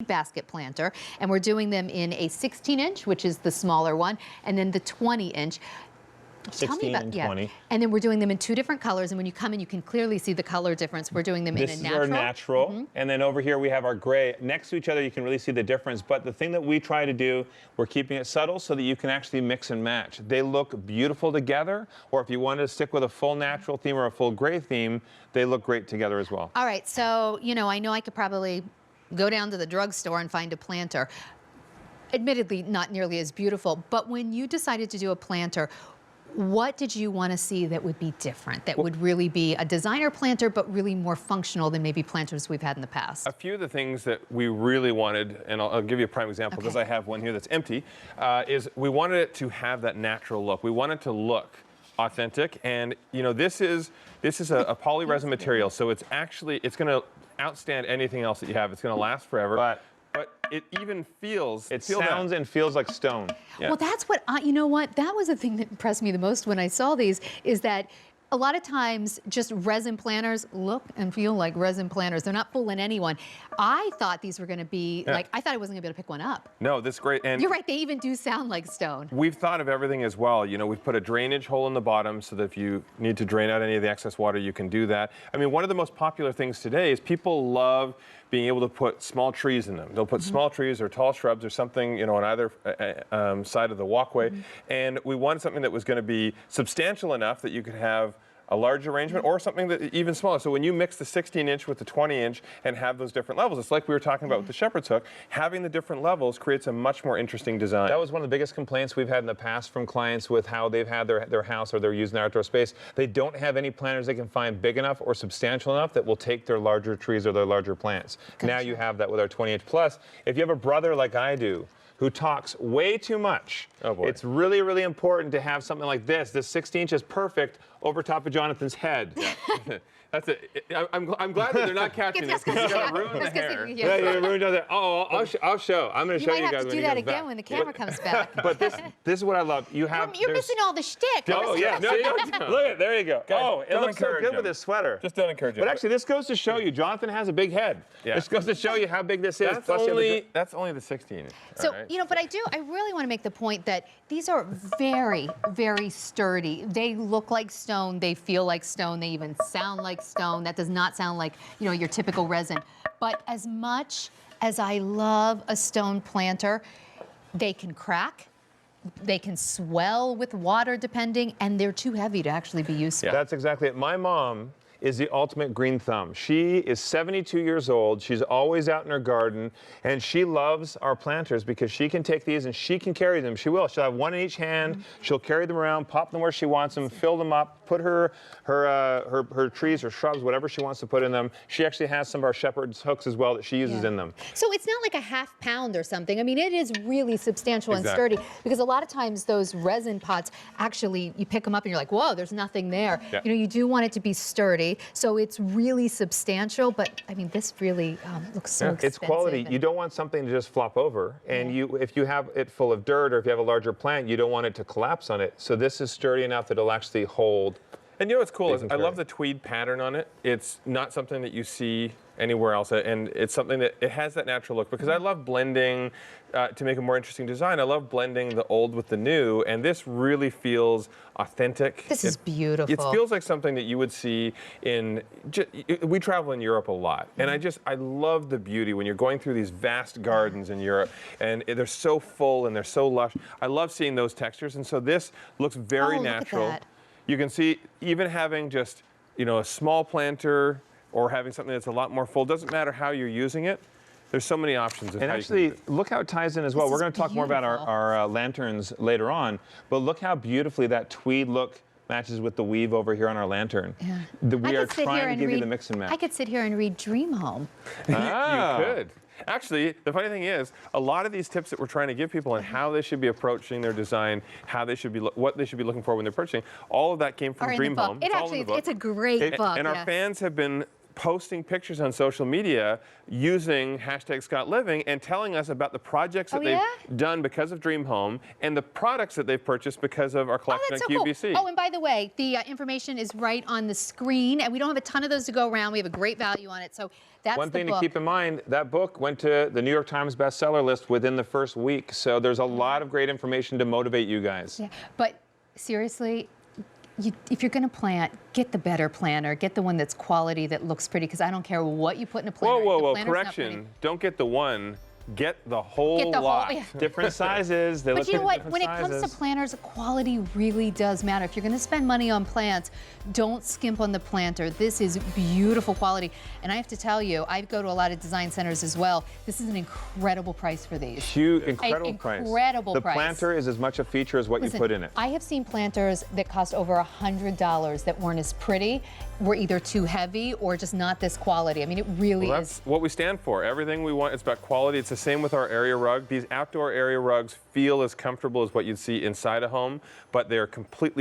basket planter, and we're doing them in a 16-inch, which is the smaller one, and then the 20-inch. 16 and 20. Yeah. And then we're doing them in 2 different colors, and when you come in, you can clearly see the color difference. We're doing them in a natural. This is our natural, and then over here we have our gray. Next to each other, you can really see the difference, but the thing that we try to do, we're keeping it subtle so that you can actually mix and match. They look beautiful together, or if you wanted to stick with a full natural theme or a full gray theme, they look great together as well. All right, so, you know I could probably go down to the drugstore and find a planter. Admittedly, not nearly as beautiful, but when you decided to do a planter, what did you want to see that would be different, that would really be a designer planter, but really more functional than maybe planters we've had in the past? A few of the things that we really wanted, and I'll give you a prime example because I have one here that's empty, is we wanted it to have that natural look. We want it to look authentic, and you know, this is a poly resin material, so it's going to outstand anything else that you have. It's going to last forever. But it even feels... It sounds and feels like stone. Yeah. Well, that's what you know what? That was the thing that impressed me the most when I saw these, is that a lot of times just resin planters look and feel like resin planters. They're not fooling anyone. I thought these were going to be, like, I thought I wasn't going to be able to pick one up. No, this is great. And you're right, they even do sound like stone. We've thought of everything as well. You know, we've put a drainage hole in the bottom so that if you need to drain out any of the excess water, you can do that. I mean, one of the most popular things today is people love being able to put small trees in them. They'll put small trees or tall shrubs or something, you know, on either side of the walkway. And we wanted something that was going to be substantial enough that you could have a large arrangement or something that even smaller. So when you mix the 16-inch with the 20-inch and have those different levels, it's like we were talking about with the shepherd's hook, having the different levels creates a much more interesting design. That was one of the biggest complaints we've had in the past from clients with how they've had their house or they're using their outdoor space. They don't have any planters they can find big enough or substantial enough that will take their larger trees or their larger plants. Gotcha. Now you have that with our 20-inch plus. If you have a brother like I do, who talks way too much. Oh boy. It's really, really important to have something like this. This 16-inch is perfect over top of Jonathan's head. Yeah. That's it. I'm glad that they're not catching this because you're going to ruin the hair. Yeah, you're ruining the hair. Oh, I'll show. I'm going to show you guys when he comes back. You might have to do that again when the camera comes back. But this is what I love. You're missing all the shtick. Oh, yeah. No, look at there you go. Guys, it looks so good with this sweater. Just don't encourage him. But actually, this goes to show you, Jonathan has a big head. Yeah. This goes to show you how big this is. That's only the 16. So, you know, but I really want to make the point that these are very, very sturdy. They look like stone. They feel like stone. They even sound like stone. That does not sound like, you know, your typical resin. But as much as I love a stone planter, they can crack, they can swell with water depending, and they're too heavy to actually be useful. Yeah. That's exactly it. My mom is the ultimate green thumb. She is 72 years old. She's always out in her garden, and she loves our planters because she can take these and she can carry them. She will. She'll have one in each hand. She'll carry them around, pop them where she wants them, fill them up, put her trees or shrubs, whatever she wants to put in them. She actually has some of our shepherd's hooks as well that she uses in them. So it's not like a ½ pound or something. I mean, it is really substantial and sturdy, because a lot of times those resin pots, actually, you pick them up and you're like, whoa, there's nothing there. Yeah. You know, you do want it to be sturdy. So it's really substantial, but I mean, this really looks so expensive. It's quality. You don't want something to just flop over, and if you have it full of dirt or if you have a larger plant, you don't want it to collapse on it. So this is sturdy enough that it'll actually hold. And you know what's cool is I love the tweed pattern on it. It's not something that you see anywhere else, and it's something that it has that natural look, because I love blending to make a more interesting design. I love blending the old with the new, and this really feels authentic. This is beautiful. It feels like something that you would see in, we travel in Europe a lot, and I love the beauty when you're going through these vast gardens in Europe, and they're so full and they're so lush. I love seeing those textures, and so this looks very natural. Look at that. You can see even having just, you know, a small planter or having something that's a lot more full, doesn't matter how you're using it. There's so many options. And actually, look how it ties in as well. We're going to talk more about our lanterns later on, but look how beautifully that tweed look matches with the weave over here on our lantern. Yeah. We are trying to give you the mix and match. I could sit here and read Dream Home. You could. Actually, the funny thing is, a lot of these tips that we're trying to give people on how they should be approaching their design, how they should be, what they should be looking for when they're purchasing, all of that came from Dream Home. It's a great book. And our fans have been posting pictures on social media using #ScottLiving and telling us about the projects that they've done because of Dream Home and the products that they've purchased because of our collection that's at so QVC. Cool. Oh, and by the way, the information is right on the screen, and we don't have a ton of those to go around. We have a great value on it, so that's One thing the book. to keep in mind, that book went to the New York Times bestseller list within the first week, so there's a lot of great information to motivate you guys. Yeah, but seriously, if you're going to plant, get the better planter. Get the one that's quality, that looks pretty, because I don't care what you put in a planter. Whoa, correction. Don't get the one. Get the whole lot. Different sizes. They But look you know what? different When it sizes. comes to planters, quality really does matter. If you're going to spend money on plants, don't skimp on the planter. This is beautiful quality. And I have to tell you, I go to a lot of design centers as well. This is an incredible price for these. Huge, incredible price. Incredible the price. The planter is as much a feature as what Listen, you put in it. I have seen planters that cost over $100 that weren't as pretty, were either too heavy or just not this quality. I mean, it really Well, is. that's what we stand for. Everything we want, it's about quality. It's the same with our area rug. These outdoor area rugs feel as comfortable as what you'd see inside a home, but they're completely